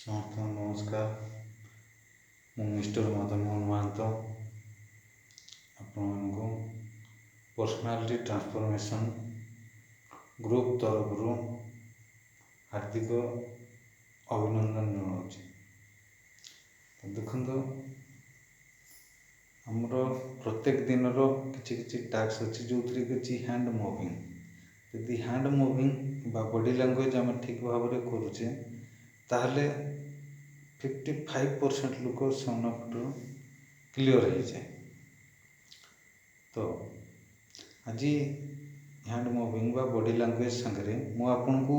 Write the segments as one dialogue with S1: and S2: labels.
S1: ସମସ୍ତଙ୍କୁ ନମସ୍କାର। ମୁଁ ମିଷ୍ଟର ମଦନ ମୋହନ ମହାନ୍ତ ଆପଣମାନଙ୍କୁ ପର୍ସନାଲିଟି ଟ୍ରାନ୍ସଫର୍ମେସନ୍ ଗ୍ରୁପ୍ ତରଫରୁ ହାର୍ଦ୍ଦିକ ଅଭିନନ୍ଦନ ଜଣାଉଛି। ଦେଖନ୍ତୁ, ଆମର ପ୍ରତ୍ୟେକ ଦିନର କିଛି କିଛି ଟାସ୍କ ଅଛି ଯେଉଁଥିରେ କିଛି ହ୍ୟାଣ୍ଡ ମୁଭିଂ। ଯଦି ହ୍ୟାଣ୍ଡ ମୁଭିଂ ବା ବଡ଼ି ଲାଙ୍ଗୁଏଜ୍ ଆମେ ଠିକ୍ ଭାବରେ କରୁଛେ ତାହେଲେ 55% ଲୋକ ସେମାନଙ୍କଠୁ କ୍ଲିଅର୍ ହେଇଯାଏ। ତ ଆଜି ହ୍ୟାଣ୍ଡ ମୁଭିଂ ବା ବଡ଼ି ଲାଙ୍ଗୁଏଜ୍ ସାଙ୍ଗରେ ମୁଁ ଆପଣଙ୍କୁ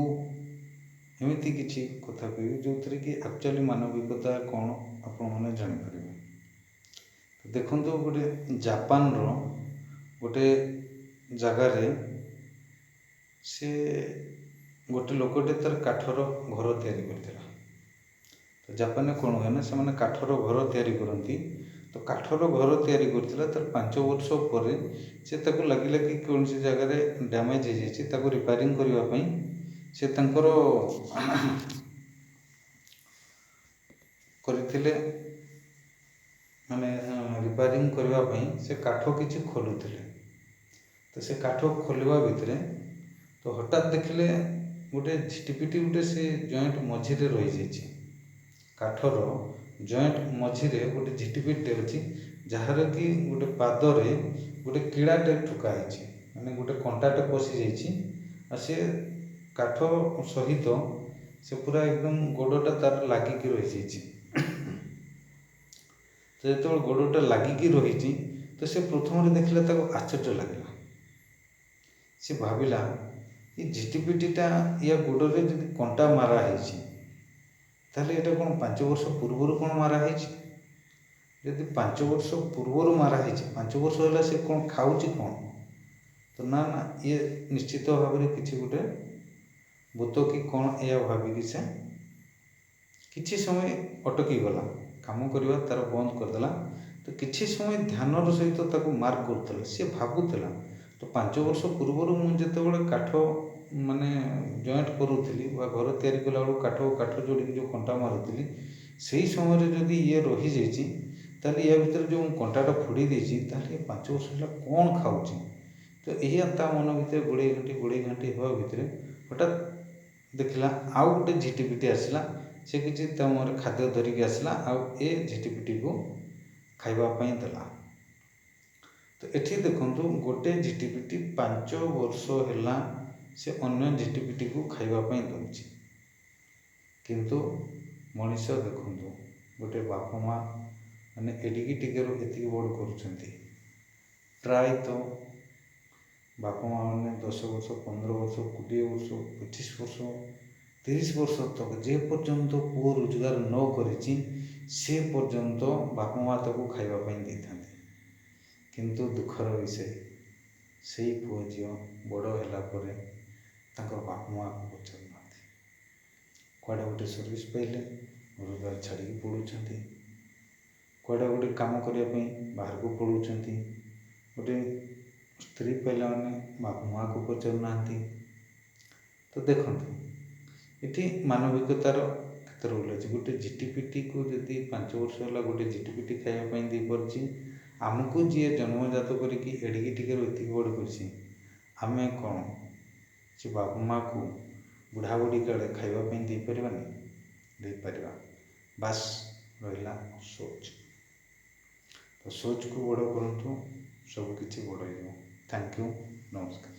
S1: ଏମିତି କିଛି କଥା କହିବି ଯେଉଁଥିରେ କି ଆକ୍ଚୁଆଲି ମାନବିକତା କ'ଣ ଆପଣମାନେ ଜାଣିପାରିବେ। ଦେଖନ୍ତୁ, ଗୋଟେ ଜାପାନର ଗୋଟେ ଜାଗାରେ ସେ ଗୋଟେ ଲୋକଟେ ତାର କାଠର ଘର ତିଆରି କରିଥିଲା। ତ ଜାପାନରେ କ'ଣ ହୁଏ ନା, ସେମାନେ କାଠର ଘର ତିଆରି କରନ୍ତି। ତ କାଠର ଘର ତିଆରି କରିଥିଲା, ତାର 5 ବର୍ଷ ପରେ ସେ ତାକୁ ଲାଗିଲା କି କୌଣସି ଜାଗାରେ ଡ୍ୟାମେଜ୍ ହେଇଯାଇଛି, ତାକୁ ରିପାରିଂ କରିବା ପାଇଁ ସେ ତାଙ୍କର କରିଥିଲେ, ମାନେ ରିପାରିଂ କରିବା ପାଇଁ ସେ କାଠ କିଛି ଖୋଲୁଥିଲେ। ତ ସେ କାଠ ଖୋଲିବା ଭିତରେ ତ ହଠାତ୍ ଦେଖିଲେ ଗୋଟେ ଝିଟିପିଟି ଗୋଟେ ସେ ଜଏଣ୍ଟ ମଝିରେ ରହିଯାଇଛି। କାଠର ଜଏଣ୍ଟ ମଝିରେ ଗୋଟେ ଝିଟିପିଟିଟେ ଅଛି, ଯାହାର କି ଗୋଟେ ପାଦରେ ଗୋଟେ କିଳାଟେ ଠୁକା ହେଇଛି, ମାନେ ଗୋଟେ କଣ୍ଟାଟେ ପଶିଯାଇଛି। ଆଉ ସେ କାଠ ସହିତ ସେ ପୁରା ଏକଦମ ଗୋଡ଼ଟା ତାର ଲାଗିକି ରହିଯାଇଛି। ତ ଯେତେବେଳେ ଗୋଡ଼ଟା ଲାଗିକି ରହିଛି ତ ସେ ପ୍ରଥମରେ ଦେଖିଲା, ତାକୁ ଆଶ୍ଚର୍ଯ୍ୟ ଲାଗିଲା। ସେ ଭାବିଲା ଏ ଝିଟିପିଟିଟା ୟା ଗୋଡ଼ରେ ଯଦି କଣ୍ଟା ମାରା ହେଇଛି ତାହେଲେ ଏଇଟା କ'ଣ 5 ବର୍ଷ ପୂର୍ବରୁ କ'ଣ ମାରା ହେଇଛି? ଯଦି 5 ବର୍ଷ ପୂର୍ବରୁ ମାରା ହେଇଛି, 5 ବର୍ଷ ହେଲା ସେ କ'ଣ ଖାଉଛି କ'ଣ? ତ ନା, ଇଏ ନିଶ୍ଚିତ ଭାବରେ କିଛି ଗୋଟେ ଭୂତ କି କ'ଣ ଏହା ଭାବିକି ସେ କିଛି ସମୟ ଅଟକି ଗଲା, କାମ କରିବା ତାର ବନ୍ଦ କରିଦେଲା। ତ କିଛି ସମୟ ଧ୍ୟାନର ସହିତ ତାକୁ ମାର୍କ କରୁଥିଲା। ସେ ଭାବୁଥିଲା, ତ 5 ବର୍ଷ ପୂର୍ବରୁ ମୁଁ ଯେତେବେଳେ କାଠ ମାନେ ଜଏଣ୍ଟ କରୁଥିଲି ବା ଘର ତିଆରି କଲାବେଳକୁ କାଠ ଯୋଡ଼ିକି ଯେଉଁ କଣ୍ଟା ମାରୁଥିଲି, ସେହି ସମୟରେ ଯଦି ଇଏ ରହିଯାଇଛି ତାହେଲେ ୟା ଭିତରେ ଯେଉଁ କଣ୍ଟାଟା ଫୋଡ଼ି ଦେଇଛି, ତାହେଲେ 5 ବର୍ଷ ହେଲା କ'ଣ ଖାଉଛି? ତ ଏହା ତା ମନ ଭିତରେ ଗୋଡ଼େଇ ଘାଣ୍ଟି ହେବା ଭିତରେ ହଠାତ୍ ଦେଖିଲା ଆଉ ଗୋଟେ ଝିଟିପିଟି ଆସିଲା। ସେ କିଛି ତା ମୁହଁରେ ଖାଦ୍ୟ ଧରିକି ଆସିଲା, ଆଉ ଏ ଝିଟିପିଟିକୁ ଖାଇବା ପାଇଁ ଦେଲା। ତ ଏଠି ଦେଖନ୍ତୁ, ଗୋଟେ ଝିଟିପିଟି 5 ବର୍ଷ ହେଲା ସେ ଅନ୍ୟ ଝିଟିପିଟିକୁ ଖାଇବା ପାଇଁ ଦେଉଛି। କିନ୍ତୁ ମଣିଷ ଦେଖନ୍ତୁ, ଗୋଟେ ବାପା ମା ମାନେ ଏଡ଼ିକି ଟିକେରୁ ଏତିକି ବଡ଼ କରୁଛନ୍ତି। ପ୍ରାୟତଃ ବାପା ମା ମାନେ 10 ବର୍ଷ, 15 ବର୍ଷ, 20 ବର୍ଷ, 25 ବର୍ଷ, 30 ବର୍ଷ ତକ ଯେ ପର୍ଯ୍ୟନ୍ତ ପୁଅ ରୋଜଗାର ନ କରିଛି ସେ ପର୍ଯ୍ୟନ୍ତ ବାପା ମା ତାକୁ ଖାଇବା ପାଇଁ ଦେଇଥାନ୍ତି। କିନ୍ତୁ ଦୁଃଖର ବିଷୟ, ସେଇ ପୁଅ ଝିଅ ବଡ଼ ହେଲା ପରେ ତାଙ୍କର ବାପା ମାଆକୁ ପଚାରୁନାହାନ୍ତି। କୁଆଡ଼େ ଗୋଟେ ସର୍ଭିସ୍ ପାଇଲେ ଘରଦ୍ୱାର ଛାଡ଼ିକି ପଳାଉଛନ୍ତି, କୁଆଡ଼େ ଗୋଟେ କାମ କରିବା ପାଇଁ ବାହାରକୁ ପଳାଉଛନ୍ତି। ଗୋଟେ ସ୍ତ୍ରୀ ପାଇଲା ମାନେ ବାପା ମାଆକୁ ପଚାରୁନାହାନ୍ତି। ତ ଦେଖନ୍ତୁ, ଏଠି ମାନବିକତାର କେତେ ରୋଲ୍ ଅଛି। ଗୋଟେ ଝିଟିପିଟିକୁ ଯଦି 5 ବର୍ଷ ହେଲା ଗୋଟେ ଝିଟିପିଟି ଖାଇବା ପାଇଁ ଦେଇପାରୁଛି, ଆମକୁ ଯିଏ ଜନ୍ମଜାତ କରିକି ଏଡ଼ିକି ଟିକେରୁ ଏତିକି ବଡ଼ କରିଛି, ଆମେ କ'ଣ ସେ ବାପା ମାଆକୁ ବୁଢ଼ା ବୁଢ଼ୀ କାଳେ ଖାଇବା ପାଇଁ ଦେଇପାରିବାନି? ଦେଇପାରିବା। ବାସ୍ ରହିଲା ସୋଚ୍। ତ ସୋଚ୍କୁ ବଡ଼ କରନ୍ତୁ, ସବୁକିଛି ବଡ଼ ହେଇଯିବ। ଥ୍ୟାଙ୍କ ୟୁ, ନମସ୍କାର।